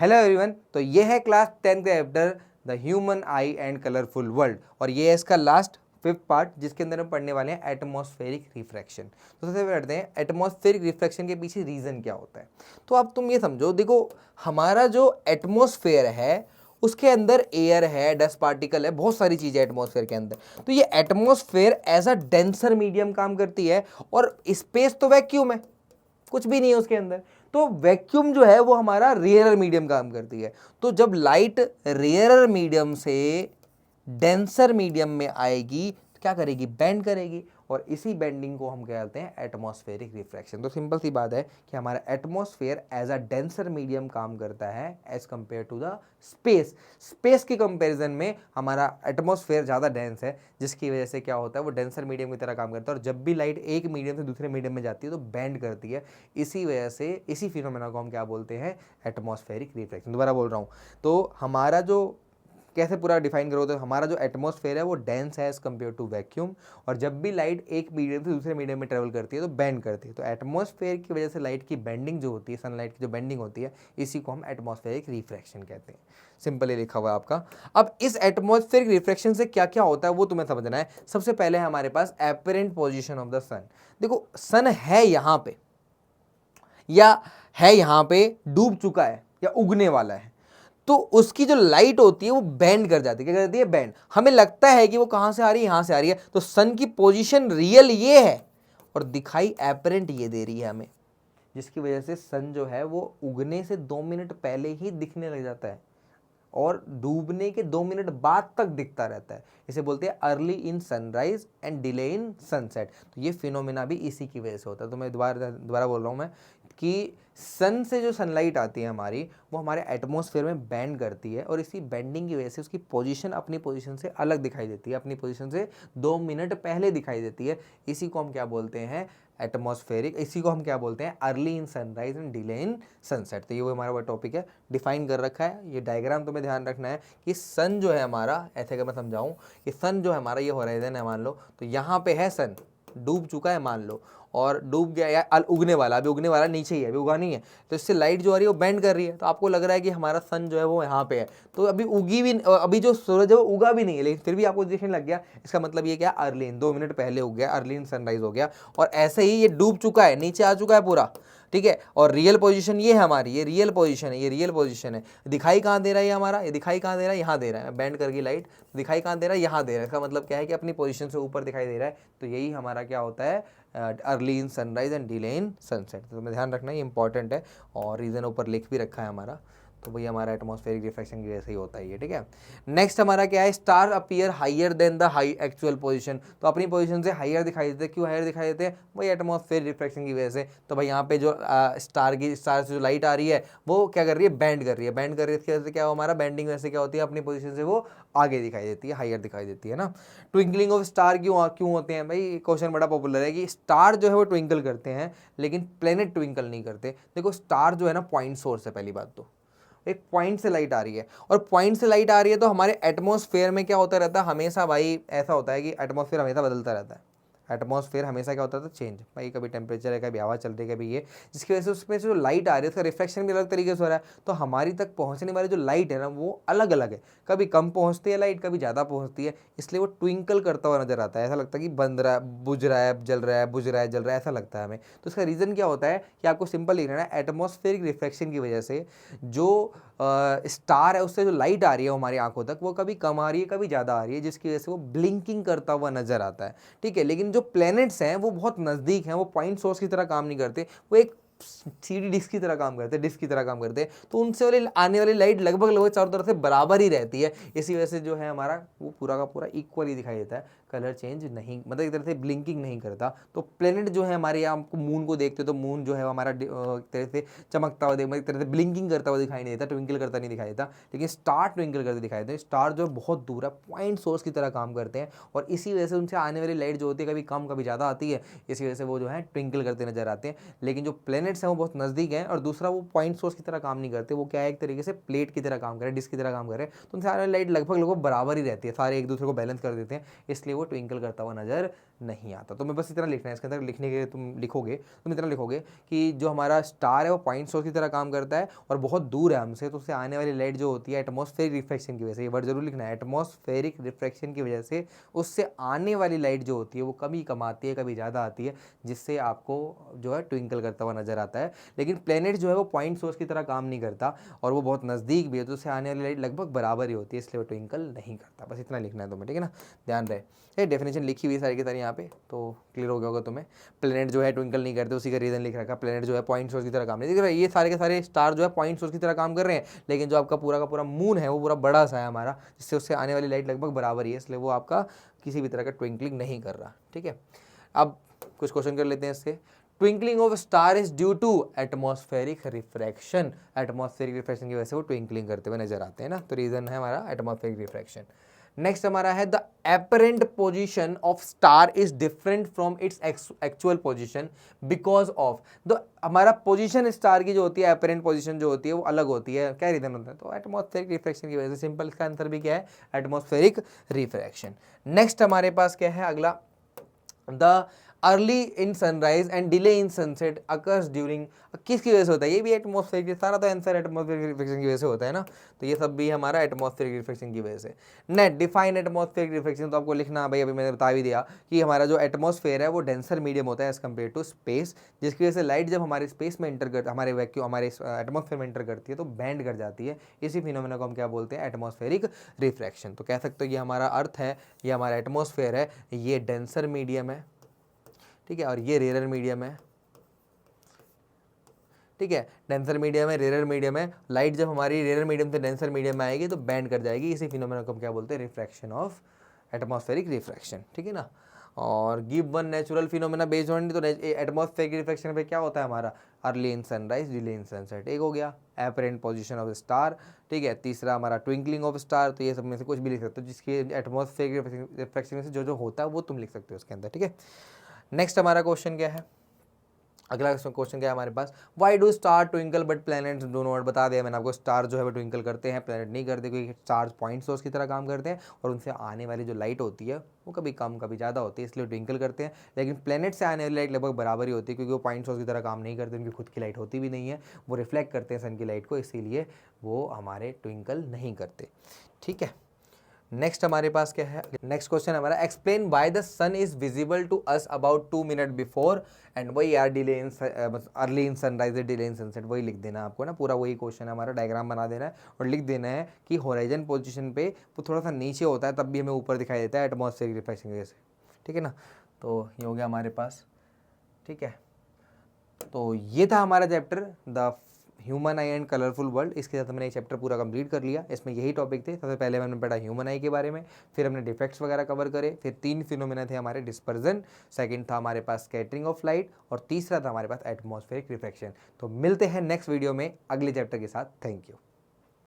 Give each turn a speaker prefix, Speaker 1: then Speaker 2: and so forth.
Speaker 1: Hello everyone, तो ये है क्लास 10 का chapter the human I and colourful world और ये है इसका लास्ट 5th पार्ट जिसके अंदर हम पढ़ने वाले हैं एटमॉस्फेरिक रिफ्रैक्शन। तो सबसे पहले पढ़ते हैं एटमॉस्फेरिक रिफ्रैक्शन के पीछे रीज़न क्या होता है। तो अब तुम ये समझो, देखो हमारा जो एटमॉस्फेयर है उसके अंदर एयर है, डस्ट पार्टिकल है, बहुत सारी चीज़ें एटमॉस्फेयर के अंदर। तो ये atmosphere as a denser medium काम करती है और स्पेस तो वैक्यूम है, कुछ भी नहीं है उसके अंदर। तो वैक्यूम जो है वो हमारा रेयरर मीडियम काम करती है। तो जब लाइट रेयरर मीडियम से डेंसर मीडियम में आएगी तो क्या करेगी, बेंड करेगी और इसी बेंडिंग को हम कहते हैं एटमॉस्फेरिक रिफ्रैक्शन। तो सिंपल सी बात है कि हमारा atmosphere as a denser medium काम करता है as compare to the space. Space के कंपैरिजन में हमारा एटमॉस्फेयर ज़्यादा डेंस है, जिसकी वजह से क्या होता है वो डेंसर मीडियम की तरह काम करता है और जब भी लाइट एक मीडियम से दूसरे मीडियम में जाती है तो बेंड करती है। इसी वजह से इसी फिनोमेना को हम क्या बोलते हैं, एटमॉस्फेरिक रिफ्रैक्शन। दोबारा बोल रहा हूँ, तो हमारा जो कैसे पूरा डिफाइन करो तो हमारा जो एटमॉस्फेयर है वो डेंस है एज कम्पेयर टू वैक्यूम और जब भी लाइट एक मीडियम से दूसरे मीडियम में ट्रेवल करती है तो बेंड करती है। तो एटमॉस्फेयर की वजह से लाइट की बेंडिंग जो होती है, सनलाइट की जो बेंडिंग होती है, इसी को हम एटमॉस्फेरिक रिफ्रैक्शन कहते हैं। सिंपली लिखा हुआ है आपका। अब इस एटमॉस्फेरिक रिफ्रैक्शन से क्या क्या होता है वो तुम्हें समझना है। सबसे पहले हमारे पास एपरेंट पोजिशन ऑफ द सन। देखो सन है यहाँ पे या है यहाँ पे, डूब चुका है या उगने वाला है, तो उसकी जो लाइट होती है वो बेंड कर जाती है। क्या करती है, बेंड। हमें लगता है कि वो कहां से आ रही है, यहां से आ रही है, तो सन की पोजीशन रियल ये है और दिखाई एपरेंट ये दे रही है हमें, जिसकी वजह से सन जो है वो उगने से 2 मिनट पहले ही दिखने लग जाता है और डूबने के 2 मिनट बाद तक दिखता रहता है। इसे बोलते हैं early in sunrise and delay in sunset. तो ये फिनोमेना भी इसी की वजह से होता है। तो मैं दोबारा बोल रहा हूँ मैं कि सन से जो सनलाइट आती है हमारी, वो हमारे एटमॉस्फेयर में बेंड करती है और इसी बेंडिंग की वजह से उसकी पोजीशन अपनी पोजीशन से अलग दिखाई देती है, अपनी पोजीशन से 2 मिनट पहले दिखाई देती है। इसी को हम क्या बोलते हैं, एटमॉस्फेरिक। इसी को हम क्या बोलते हैं, early in sunrise and delay in sunset. तो ये वो हमारा वो टॉपिक है, डिफाइन कर रखा है। ये डायग्राम तुम्हें ध्यान रखना है कि सन जो है हमारा, ऐसे अगर मैं समझाऊं कि सन जो है हमारा, ये होराइजन है मान लो, तो यहाँ पे है सन, डूब चुका है मान लो, और डूब गया या उगने वाला, अभी उगने वाला नीचे ही है, अभी उगा नहीं है, तो इससे लाइट जो आ रही है वो बेंड कर रही है। तो आपको लग रहा है कि हमारा सन जो है वो यहाँ पे है, तो अभी उगी भी, अभी जो सूरज है वो उगा भी नहीं है, लेकिन फिर भी आपको दिखने लग गया। इसका मतलब ये क्या, अर्ली इन 2 मिनट पहले उग गया, अर्ली इन सनराइज हो गया। और ऐसे ही ये डूब चुका है, नीचे आ चुका है पूरा, ठीक है। और रियल पोजीशन ये है हमारी, ये रियल पोजीशन है, ये रियल पोजीशन है। दिखाई कहाँ दे रहा है ये हमारा, ये दिखाई कहाँ दे रहा है, यहाँ दे रहा है, बेंड करके लाइट दिखाई कहाँ दे रहा है, यहाँ दे रहा है। इसका मतलब क्या है कि अपनी पोजीशन से ऊपर दिखाई दे रहा है। तो यही हमारा क्या होता है, early in sunrise and delay in sunset. तो तुम्हें ध्यान रखना, ये इंपॉर्टेंट है और रीज़न ऊपर लिख भी रखा है हमारा। तो वही हमारा एटमॉस्फेरिक रिफ्रैक्शन की वजह से ही होता है ये, ठीक है। नेक्स्ट हमारा क्या है, star appear higher than the high actual position. तो अपनी पोजीशन से हाइयर दिखाई देते हैं। क्यों हाइयर दिखाई देते हैं, वही एटमॉस्फेरिक रिफ्रैक्शन की वजह से। तो भाई यहाँ पे जो स्टार से जो लाइट आ रही है वो क्या कर रही है, बेंड कर रही है, बेंड कर रही है। इसकी वजह से क्या हो, हमारा बेंडिंग वजह से क्या होती है, अपनी पोजीशन से वो आगे दिखाई देती है, हाइयर दिखाई देती है ना। ट्विंकलिंग ऑफ स्टार क्यों क्यों होते हैं भाई, क्वेश्चन बड़ा पॉपुलर है कि स्टार जो है वो ट्विंकल करते हैं लेकिन प्लेनेट ट्विंकल नहीं करते। देखो स्टार जो है ना पॉइंट सोर्स है, पहली बात तो एक पॉइंट से लाइट आ रही है और पॉइंट से लाइट आ रही है तो हमारे एटमॉस्फेयर में क्या होता रहता है हमेशा, भाई ऐसा होता है कि एटमॉस्फेयर हमेशा बदलता रहता है। एटमॉस्फेयर हमेशा क्या होता था, चेंज, भाई कभी टेम्परेचर है, कभी हवा चल रही है, कभी ये, जिसकी वजह से उसमें जो लाइट आ रही है उसका रिफ्लेक्शन भी अलग तरीके से हो रहा है। तो हमारी तक पहुंचने वाली जो लाइट है ना वो अलग अलग है, कभी कम पहुंचती है लाइट, कभी ज़्यादा पहुंचती है, इसलिए वो ट्विंकल करता हुआ नजर आता है। ऐसा लगता है कि बंद रहा है, बुझ रहा है, जल रहा है, बुझ रहा है, जल रहा है, ऐसा लगता है हमें। तो इसका रीज़न क्या होता है कि आपको सिंपल लिखना है, एटमॉस्फेरिक रिफ्लेक्शन की वजह से जो स्टार है उससे जो लाइट आ रही है हमारी आंखों तक वो कभी कम आ रही है, कभी ज़्यादा आ रही है, जिसकी वजह से वो ब्लिंकिंग करता हुआ नजर आता है, ठीक है। लेकिन जो प्लैनेट्स हैं वो बहुत नज़दीक हैं, वो पॉइंट सोर्स की तरह काम नहीं करते, वो एक सीडी डिस्क की तरह काम करते हैं, डिस्क की तरह काम करते हैं। तो उनसे वाली आने वाली लाइट लगभग लगभग चारों तरफ से बराबर ही रहती है। इसी वजह से जो है हमारा वो पूरा का पूरा इक्वली दिखाई देता है, कलर चेंज नहीं, मतलब एक तरह से ब्लिंकिंग नहीं करता। तो प्लेनेट जो है हमारे यहाँ, आपको मून को देखते हो तो मून जो है हमारा एक तरह से चमकता हुआ, एक तरह से ब्लिंकिंग करता हुआ दिखाई नहीं देता, ट्विंकल करता नहीं दिखाई देता। लेकिन स्टार ट्विंकल करते दिखाई देते हैं। स्टार जो बहुत दूर है, पॉइंट सोर्स की तरह काम करते हैं और इसी वजह से उनसे आने वाली लाइट जो होती है कभी कम कभी ज़्यादा आती है, इसी वजह से वो जो है ट्विंकल करते नजर आते हैं। लेकिन जो प्लेनेट प्लैनेट्स हैं वो बहुत नज़दीक हैं, और दूसरा वो पॉइंट सोर्स की तरह काम नहीं करते, वो क्या है एक तरीके से प्लेट की तरह काम कर रहे हैं, डिस्क की तरह काम कर रहे हैं, तो उनसे आने वाली लाइट लगभग बराबर ही रहती है, सारे एक दूसरे को बैलेंस कर देते हैं, इसलिए वो ट्विंकल करता हुआ नज़र नहीं आता। तो मैं बस इतना लिखना है, इसके अंदर लिखने के लिए तुम इतना लिखोगे कि जो हमारा स्टार है वो पॉइंट सोर्स की तरह काम करता है और बहुत दूर है हमसे, तो उससे आने वाली लाइट जो होती है एटमॉस्फेरिक रिफ्रैक्शन की वजह से, ये वर्ड जरूर लिखना है, एटमॉस्फेरिक रिफ्रैक्शन की वजह से उससे आने वाली लाइट जो होती है वो कभी कम आती है, कभी ज़्यादा आती है, जिससे आपको जो है ट्विंकल करता हुआ नजर आता है। लेकिन प्लेनेट जो है वो पॉइंट सोर्स की तरह काम नहीं करता और वो बहुत नज़दीक भी है, तो उससे आने वाली लाइट लगभग बराबर ही होती है, इसलिए वो ट्विंकल नहीं करता। बस इतना लिखना है तुम्हें, ठीक है ना, ध्यान रहे। ये डेफिनेशन लिखी हुई सारी की सारी यहाँ पे, तो क्लियर हो गया होगा तुम्हें। प्लेनेट जो है ट्विंकल नहीं करते, उसी का रीजन लिख रखा, प्लेनेट जो है पॉइंट सोर्स की तरह काम नहीं कर रहा है। ये सारे के सारे स्टार जो है पॉइंट सोर्स की तरह काम कर रहे हैं, लेकिन जो आपका पूरा का पूरा मून है वो पूरा बड़ा सा है हमारा, जिससे उससे आने वाली लाइट लगभग बराबर ही है, इसलिए वो आपका किसी भी तरह का ट्विंकलिंग नहीं कर रहा, ठीक है। अब कुछ क्वेश्चन कर लेते हैं इससे। Twinkling of star is due to atmospheric refraction, atmospheric refraction की वजह से वो ट्विंकलिंग करते हुए नजर आते हैं ना, तो रीजन है हमारा एटमॉस्फेरिक रिफ्रैक्शन। नेक्स्ट हमारा है the apparent position of star is different from its actual position because of, the हमारा पोजीशन स्टार की जो होती है, एपरेंट पोजीशन जो होती है वो अलग होती है, क्या रीजन होता है, तो एटमॉस्फेरिक रिफ्रैक्शन की वजह से। सिंपल, इसका आंसर भी क्या है, एटमॉस्फेरिक रिफ्रैक्शन। नेक्स्ट हमारे पास क्या है अगला, the early in sunrise and delay in sunset occurs during, किसकी वजह से होता है, ये भी एटमॉस्फेरिक, सारा तो आंसर एटमॉस्फेरिक रिफ्लेक्शन की वजह से होता है ना, तो ये सब भी हमारा एटमॉस्फेरिक रिफ्लेक्शन की वजह से। नेट डिफाइन एटमॉस्फेरिक रिफ्लेक्शन, तो आपको लिखना भाई, अभी मैंने बता भी दिया कि हमारा जो एटमॉस्फेयर है वो डेंसर मीडियम होता है एज कम्पेयर टू स्पेस, जिसकी वजह से लाइट जब हमारे स्पेस में एंटर कर, हमारे वैक्यूम हमारे एटमॉस्फेयर में एंटर करती है तो बैंड कर जाती है, इसी फिनोमेना को हम क्या बोलते हैं, एटमॉस्फेरिक रिफ्रैक्शन। तो कह सकते हो ये हमारा अर्थ है, ये हमारा एटमॉस्फेयर है, ये डेंसर मीडियम है, ठीक है, और ये रेयर मीडियम है, ठीक है, डेंसर मीडियम है, रेयर मीडियम है, लाइट जब हमारी रेयर मीडियम से डेंसर मीडियम में आएगी तो बैंड कर जाएगी, इसी फिनोमेना को हम क्या बोलते हैं, रिफ्रैक्शन ऑफ एटमॉस्फेरिक रिफ्रैक्शन, ठीक है ना। और give one natural phenomena based on, तो एटमॉस्फेरिक रिफ्रैक्शन पे क्या होता है हमारा, early in sunrise, delay in sunset, एक हो गया, एपरेंट पोजीशन ऑफ स्टार, ठीक है, तीसरा हमारा ट्विंकलिंग ऑफ स्टार, तो ये सब में से कुछ भी लिख सकते हो, जिसकी एटमॉस्फेरिक रिफ्रैक्शन में से जो जो होता है वो तुम लिख सकते हो उसके अंदर, ठीक है। नेक्स्ट हमारा क्वेश्चन क्या है, अगला क्वेश्चन क्या है हमारे पास, why do star twinkle but planets do not, बता दिया मैंने आपको, स्टार जो है वो ट्विंकल करते हैं, प्लैनेट नहीं करते, क्योंकि स्टार पॉइंट सोर्स की तरह काम करते हैं और उनसे आने वाली जो लाइट होती है वो कभी कम कभी ज़्यादा होती है, इसलिए ट्विंकल करते हैं। लेकिन प्लैनेट से आने वाली लाइट लगभग बराबर ही होती है, क्योंकि वो पॉइंट सोर्स की तरह काम नहीं करते, उनकी खुद की लाइट होती भी नहीं है, वो रिफ्लेक्ट करते हैं सन की लाइट को, इसीलिए वो हमारे ट्विंकल नहीं करते, ठीक है। नेक्स्ट हमारे पास क्या है, नेक्स्ट क्वेश्चन हमारा, explain why the sun is visible to us about 2 minute before and वही यार delay in early in sunrise delay in sunset, वही लिख देना आपको ना, पूरा वही क्वेश्चन है हमारा, डायग्राम बना देना है और लिख देना है कि होराइजन पोजीशन पे वो थोड़ा सा नीचे होता है तब भी हमें ऊपर दिखाई देता है एटमॉस्फेरिक रिफ्लेक्शन की वजह से, ठीक है ना। तो ये हो गया हमारे पास, ठीक है। तो ये था हमारा chapter the human I and colourful world, इसके साथ मैंने ये चैप्टर पूरा कंप्लीट कर लिया। इसमें यही टॉपिक थे, सबसे पहले हमने पढ़ा ह्यूमन आई के बारे में, फिर हमने डिफेक्ट्स वगैरह कवर करे, फिर 3 फिनोमेना थे हमारे, डिस्पर्जन, सेकंड था हमारे पास स्कैटरिंग ऑफ लाइट और तीसरा था हमारे पास एटमॉस्फेरिक रिफ्लेक्शन। तो मिलते हैं नेक्स्ट वीडियो में अगले चैप्टर के साथ, थैंक यू।